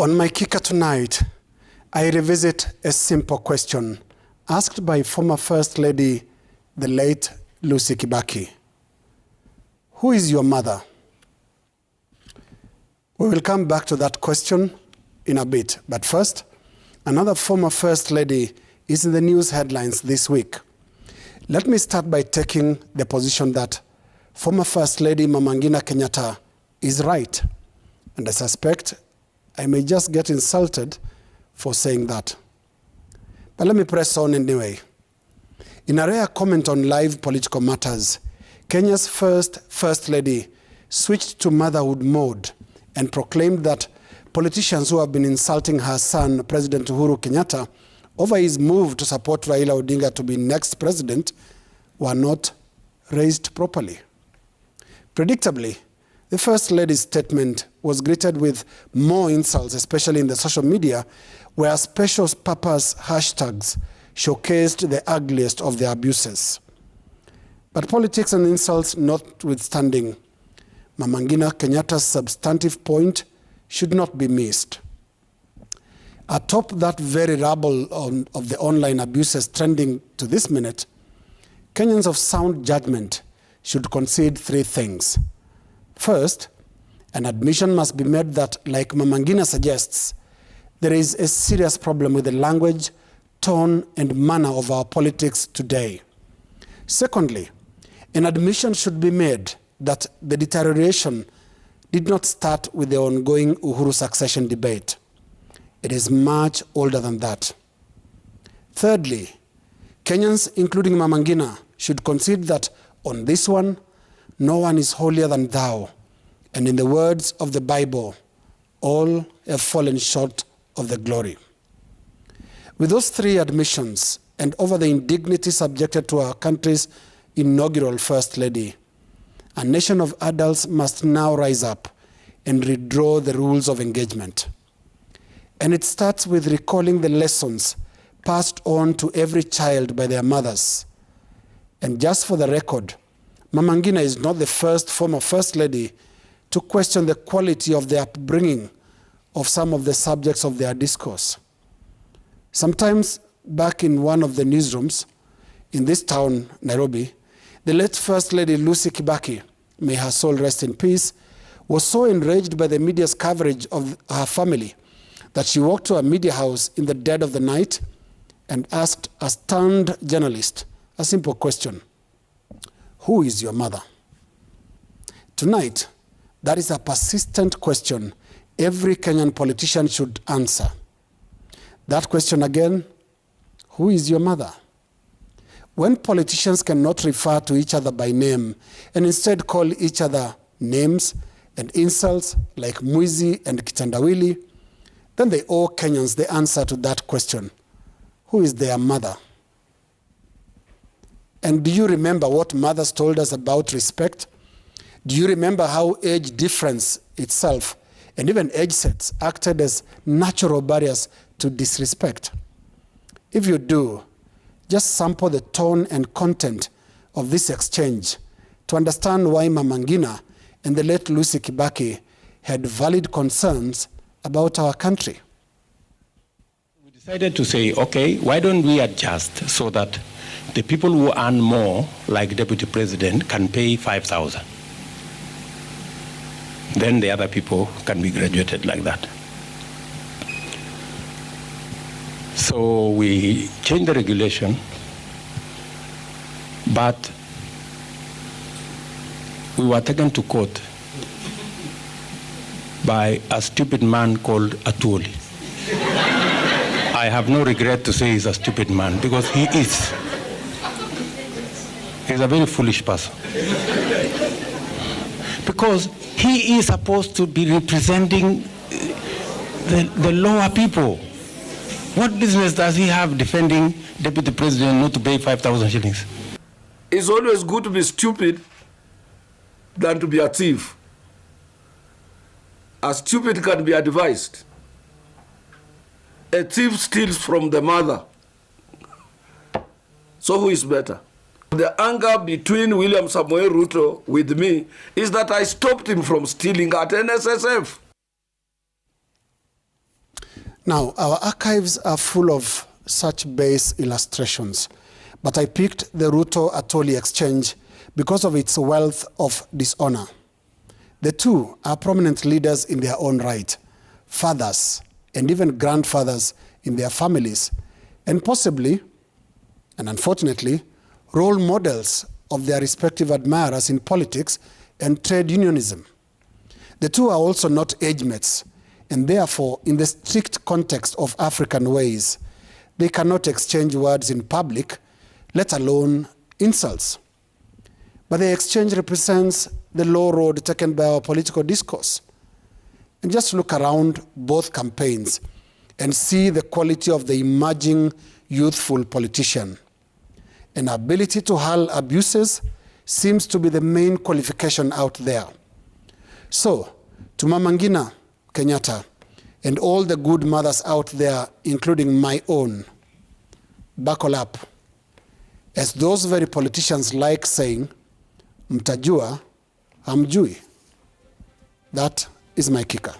On my kicker tonight, I revisit a simple question asked by former First Lady, the late Lucy Kibaki. Who is your mother? We will come back to that question in a bit. But first, another former First Lady is in the news headlines this week. Let me start by taking the position that former First Lady Mama Ngina Kenyatta is right. And I suspect I may just get insulted for saying that. But let me press on anyway. In a rare comment on live political matters, Kenya's First Lady switched to motherhood mode and proclaimed that politicians who have been insulting her son, President Uhuru Kenyatta, over his move to support Raila Odinga to be next president, were not raised properly. Predictably, the First Lady's statement was greeted with more insults, especially in the social media, where special purpose hashtags showcased the ugliest of the abuses. But politics and insults notwithstanding, Mama Ngina Kenyatta's substantive point should not be missed. Atop that very rabble of the online abuses trending to this minute, Kenyans of sound judgment should concede three things. First, an admission must be made that, like Mama Ngina suggests, there is a serious problem with the language, tone, and manner of our politics today. Secondly, an admission should be made that the deterioration did not start with the ongoing Uhuru succession debate. It is much older than that. Thirdly, Kenyans, including Mama Ngina, should concede that on this one, no one is holier than thou. And in the words of the Bible, all have fallen short of the glory. With those three admissions, and over the indignity subjected to our country's inaugural First Lady, a nation of adults must now rise up and redraw the rules of engagement. And it starts with recalling the lessons passed on to every child by their mothers. And just for the record, Mama Ngina is not the first former First Lady to question the quality of the upbringing of some of the subjects of their discourse. Sometimes back in one of the newsrooms in this town, Nairobi, the late First Lady Lucy Kibaki, may her soul rest in peace, was so enraged by the media's coverage of her family that she walked to a media house in the dead of the night and asked a stunned journalist a simple question: who is your mother? Tonight, that is a persistent question every Kenyan politician should answer. That question again: who is your mother? When politicians cannot refer to each other by name and instead call each other names and insults like Mwizi and Kitandawili, then they owe Kenyans the answer to that question: who is their mother? And do you remember what mothers told us about respect? Do you remember how age difference itself and even age sets acted as natural barriers to disrespect? If you do, just sample the tone and content of this exchange to understand why Mama Ngina and the late Lucy Kibaki had valid concerns about our country. We decided to say, okay, why don't we adjust so that the people who earn more, like Deputy President, can pay 5,000. Then the other people can be graduated like that. So we changed the regulation, but we were taken to court by a stupid man called Atuli. I have no regret to say he's a stupid man, because he is. He's a very foolish person. Because he is supposed to be representing the lower people. What business does he have defending Deputy President not to pay 5,000 shillings? It's always good to be stupid than to be a thief. A stupid can be advised. A thief steals from the mother. So who is better? The anger between William Samoei Ruto with me is that I stopped him from stealing at NSSF. Now, our archives are full of such base illustrations, but I picked the Ruto-Atoli exchange because of its wealth of dishonor. The two are prominent leaders in their own right, fathers and even grandfathers in their families, and possibly, and unfortunately, role models of their respective admirers in politics and trade unionism. The two are also not age mates, and therefore, in the strict context of African ways, they cannot exchange words in public, let alone insults. But the exchange represents the low road taken by our political discourse. And just look around both campaigns and see the quality of the emerging youthful politician. An ability to hurl abuses seems to be the main qualification out there. So, to Mama Ngina, Kenyatta, and all the good mothers out there, including my own, buckle up. As those very politicians like saying, mtajua, hamjui. That is my kicker.